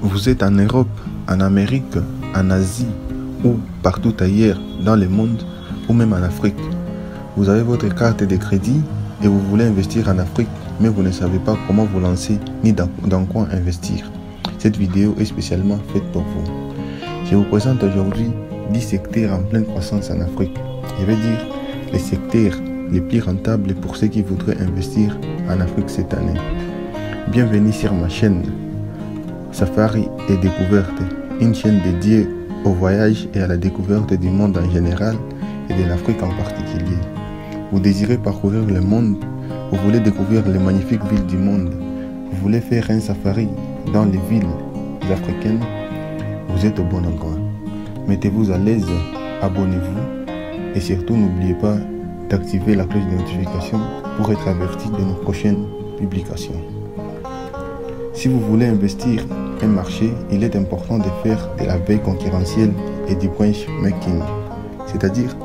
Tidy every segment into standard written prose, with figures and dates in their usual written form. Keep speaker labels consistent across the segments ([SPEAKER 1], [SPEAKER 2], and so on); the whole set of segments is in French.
[SPEAKER 1] Vous êtes en Europe, en Amérique, en Asie ou partout ailleurs dans le monde ou même en Afrique. Vous avez votre carte de crédit et vous voulez investir en Afrique, mais vous ne savez pas comment vous lancer ni dans quoi investir. Cette vidéo est spécialement faite pour vous. Je vous présente aujourd'hui 10 secteurs en pleine croissance en Afrique. Je vais dire les secteurs les plus rentables pour ceux qui voudraient investir en Afrique cette année. Bienvenue sur ma chaîne Safari et Découverte, une chaîne dédiée au voyage et à la découverte du monde en général et de l'Afrique en particulier. Vous désirez parcourir le monde, vous voulez découvrir les magnifiques villes du monde, vous voulez faire un safari dans les villes africaines, vous êtes au bon endroit. Mettez-vous à l'aise, abonnez-vous et surtout n'oubliez pas d'activer la cloche de notification pour être averti de nos prochaines publications. Si vous voulez investir un marché, il est important de faire de la veille concurrentielle et du benchmarking, c'est-à-dire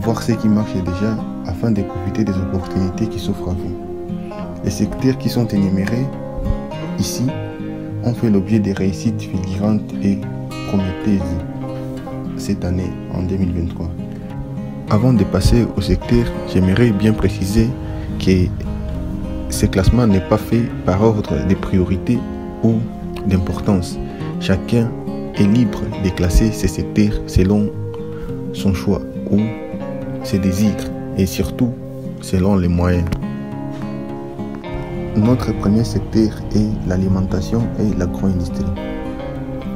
[SPEAKER 1] voir ce qui marche déjà afin de profiter des opportunités qui s'offrent à vous. Les secteurs qui sont énumérés ici ont fait l'objet de réussites fulgurantes et prometteuses cette année en 2023. Avant de passer au secteur, j'aimerais bien préciser que ce classement n'est pas fait par ordre de priorité ou d'importance. Chacun est libre de classer ses secteurs selon son choix ou ses désirs et surtout selon les moyens. Notre premier secteur est l'alimentation et l'agro-industrie.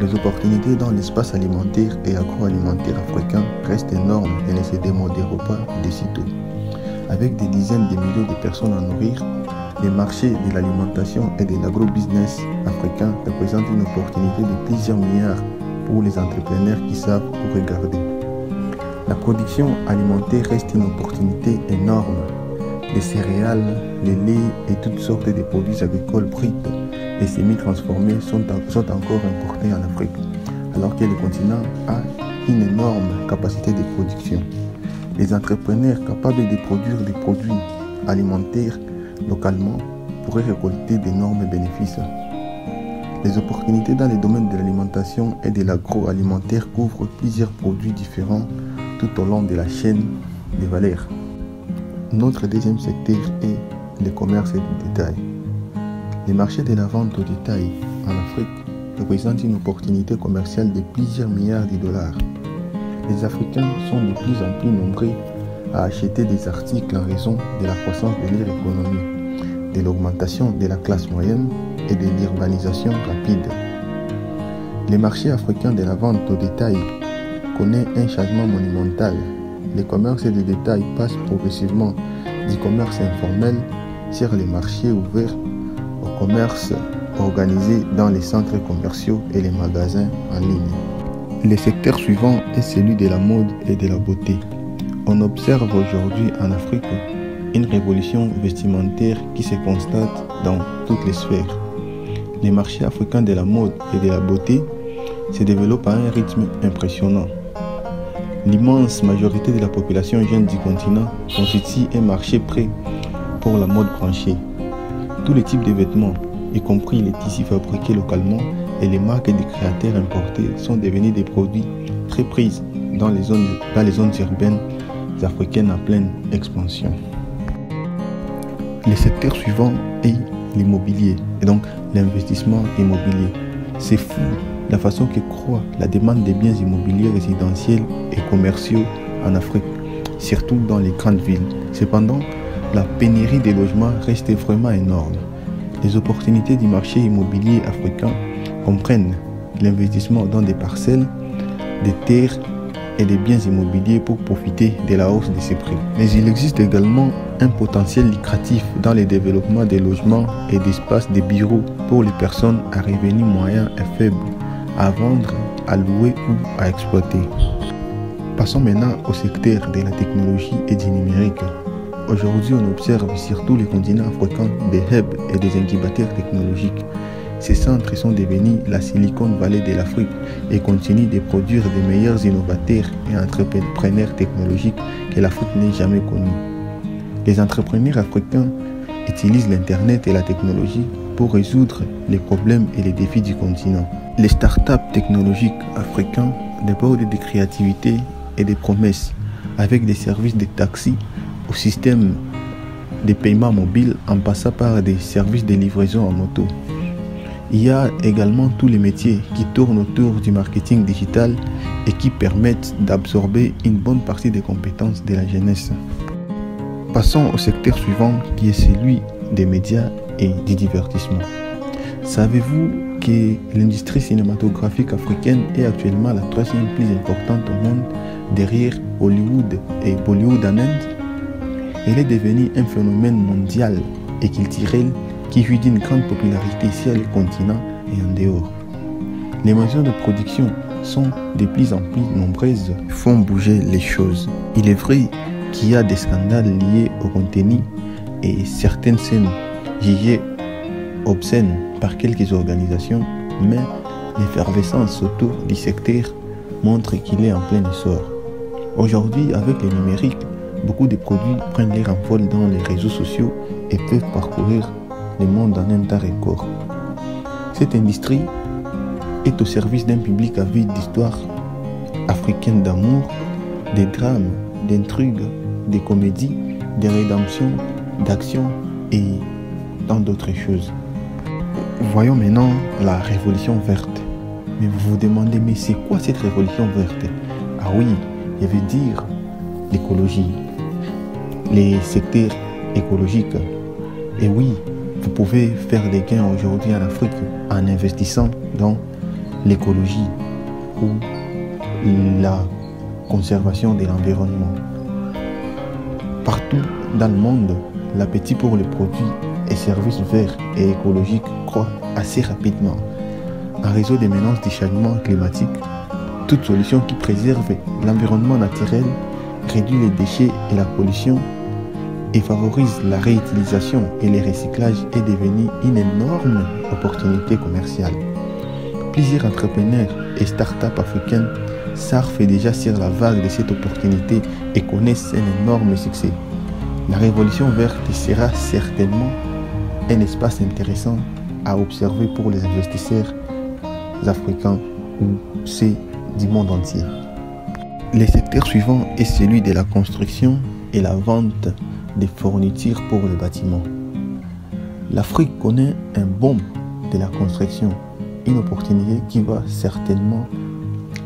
[SPEAKER 1] Les opportunités dans l'espace alimentaire et agroalimentaire africain restent énormes et ne se démoderont pas de sitôt. Avec des dizaines de millions de personnes à nourrir, les marchés de l'alimentation et de l'agro-business africain représentent une opportunité de plusieurs milliards pour les entrepreneurs qui savent où regarder. La production alimentaire reste une opportunité énorme. Les céréales, les laits et toutes sortes de produits agricoles bruts et semi-transformés sont encore importés en Afrique, alors que le continent a une énorme capacité de production. Les entrepreneurs capables de produire des produits alimentaires localement pourraient récolter d'énormes bénéfices. Les opportunités dans les domaines de l'alimentation et de l'agroalimentaire couvrent plusieurs produits différents tout au long de la chaîne de valeur. Notre deuxième secteur est le commerce de détail. Les marchés de la vente au détail en Afrique représentent une opportunité commerciale de plusieurs milliards de dollars. Les Africains sont de plus en plus nombreux à acheter des articles en raison de la croissance de leur économie, de l'augmentation de la classe moyenne et de l'urbanisation rapide. Les marchés africains de la vente au détail connaissent un changement monumental. Le commerce de détail passe progressivement du commerce informel sur les marchés ouverts au commerce organisé dans les centres commerciaux et les magasins en ligne. Le secteur suivant est celui de la mode et de la beauté. On observe aujourd'hui en Afrique une révolution vestimentaire qui se constate dans toutes les sphères. Les marchés africains de la mode et de la beauté se développent à un rythme impressionnant. L'immense majorité de la population jeune du continent constitue un marché prêt pour la mode branchée. Tous les types de vêtements, y compris les tissus fabriqués localement et les marques des créateurs importés, sont devenus des produits très pris dans les zones urbaines africaines en pleine expansion. Le secteur suivant est l'immobilier, et donc l'investissement immobilier. C'est fou la façon que croît la demande des biens immobiliers résidentiels et commerciaux en Afrique, surtout dans les grandes villes. Cependant, la pénurie des logements reste vraiment énorme. Les opportunités du marché immobilier africain comprennent l'investissement dans des parcelles, des terres et des biens immobiliers pour profiter de la hausse de ces prix. Mais il existe également un potentiel lucratif dans le développement des logements et d'espaces de bureaux pour les personnes à revenus moyens et faibles, à vendre, à louer ou à exploiter. Passons maintenant au secteur de la technologie et du numérique. Aujourd'hui, on observe sur tous les continents africains des hubs et des incubateurs technologiques. Ces centres sont devenus la Silicon Valley de l'Afrique et continuent de produire des meilleurs innovateurs et entrepreneurs technologiques que l'Afrique n'ait jamais connus. Les entrepreneurs africains utilisent l'Internet et la technologie pour résoudre les problèmes et les défis du continent. Les startups technologiques africains débordent de créativité et de promesses, avec des services de taxi au système de paiement mobile en passant par des services de livraison en moto. Il y a également tous les métiers qui tournent autour du marketing digital et qui permettent d'absorber une bonne partie des compétences de la jeunesse. Passons au secteur suivant qui est celui des médias et du divertissement. Savez-vous que l'industrie cinématographique africaine est actuellement la troisième plus importante au monde derrière Hollywood et Bollywood en Inde? Elle est devenue un phénomène mondial et culturel qui jouit d'une grande popularité sur le continent et en dehors. Les maisons de production sont de plus en plus nombreuses, font bouger les choses. Il est vrai qu'il y a des scandales liés au contenu et certaines scènes jugées obscènes par quelques organisations, mais l'effervescence autour du secteur montre qu'il est en plein essor. Aujourd'hui, avec le numérique, beaucoup de produits prennent leur envol dans les réseaux sociaux et peuvent parcourir le monde en un temps record. Cette industrie est au service d'un public avide d'histoires africaines d'amour, de drames, d'intrigues, de comédies, de rédemption, d'action et tant d'autres choses. Voyons maintenant la révolution verte. Mais vous vous demandez, mais c'est quoi cette révolution verte? Ah oui, je veux dire l'écologie, les secteurs écologiques. Et oui, vous pouvez faire des gains aujourd'hui en Afrique en investissant dans l'écologie ou la conservation de l'environnement. Partout dans le monde, l'appétit pour les produits et services verts et écologiques croît assez rapidement. En raison des menaces du changement climatique, toute solution qui préserve l'environnement naturel, réduit les déchets et la pollution et favorise la réutilisation et le recyclage est devenue une énorme opportunité commerciale. Plusieurs entrepreneurs et start-up africaines surfent déjà sur la vague de cette opportunité et connaissent un énorme succès. La révolution verte sera certainement un espace intéressant à observer pour les investisseurs africains ou ceux du monde entier. Le secteur suivant est celui de la construction et la vente des fournitures pour le bâtiment. L'Afrique connaît un boom de la construction, une opportunité qui va certainement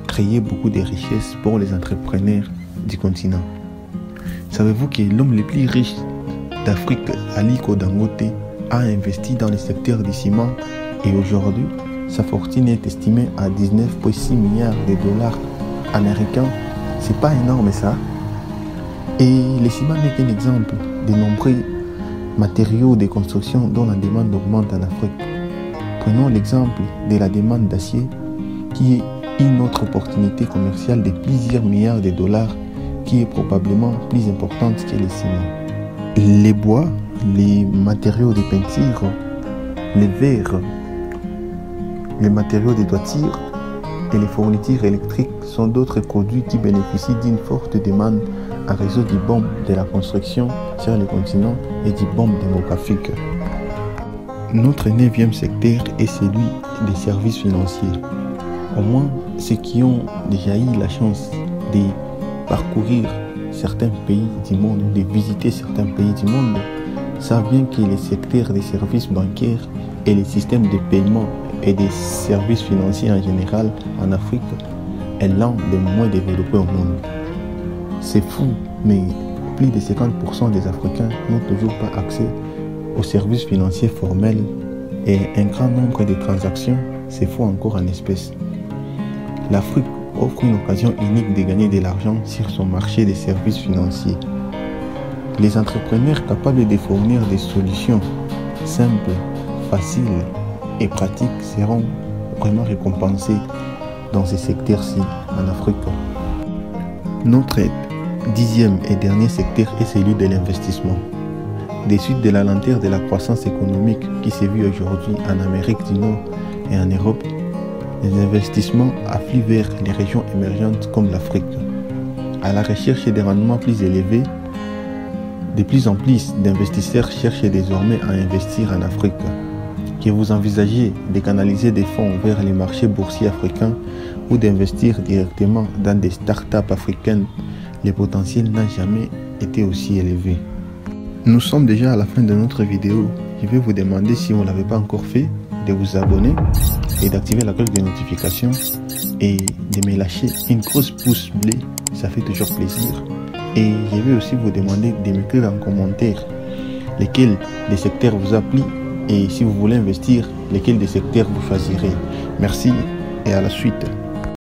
[SPEAKER 1] créer beaucoup de richesses pour les entrepreneurs du continent. Savez-vous que l'homme le plus riche d'Afrique, Aliko Dangote, a investi dans le secteur du ciment et aujourd'hui, sa fortune est estimée à 19,6 milliards de dollars américains. C'est pas énorme ça? Et le ciment n'est qu'un exemple de nombreux matériaux de construction dont la demande augmente en Afrique. Prenons l'exemple de la demande d'acier qui est une autre opportunité commerciale de plusieurs milliards de dollars qui est probablement plus importante que le ciment. Les bois, les matériaux de peinture, les verres, les matériaux de toiture et les fournitures électriques sont d'autres produits qui bénéficient d'une forte demande en raison du boom de la construction sur le continent et du boom démographique. Notre 9e secteur est celui des services financiers. Au moins, ceux qui ont déjà eu la chance de parcourir certains pays du monde ou de visiter certains pays du monde savent bien que le secteur des services bancaires et les systèmes de paiement et des services financiers en général en Afrique est l'un des moins développés au monde. C'est fou, mais plus de 50% des Africains n'ont toujours pas accès aux services financiers formels et un grand nombre de transactions se font encore en espèces. L'Afrique offre une occasion unique de gagner de l'argent sur son marché des services financiers. Les entrepreneurs capables de fournir des solutions simples, faciles et pratiques seront vraiment récompensés dans ces secteurs-ci en Afrique. Notre 10e et dernier secteur est celui de l'investissement. Des suites de la lenteur de la croissance économique qui s'est vue aujourd'hui en Amérique du Nord et en Europe, les investissements affluent vers les régions émergentes comme l'Afrique. À la recherche des rendements plus élevés, de plus en plus d'investisseurs cherchent désormais à investir en Afrique, que vous envisagez de canaliser des fonds vers les marchés boursiers africains ou d'investir directement dans des startups africaines, le potentiel n'a jamais été aussi élevé. Nous sommes déjà à la fin de notre vidéo. Je vais vous demander, si vous ne l'avez pas encore fait, de vous abonner et d'activer la cloche de notification et de me lâcher une grosse pouce bleu, ça fait toujours plaisir. Et je vais aussi vous demander de m'écrire en commentaire lesquels des secteurs vous appliquent et si vous voulez investir, lesquels des secteurs vous choisirez. Merci et à la suite.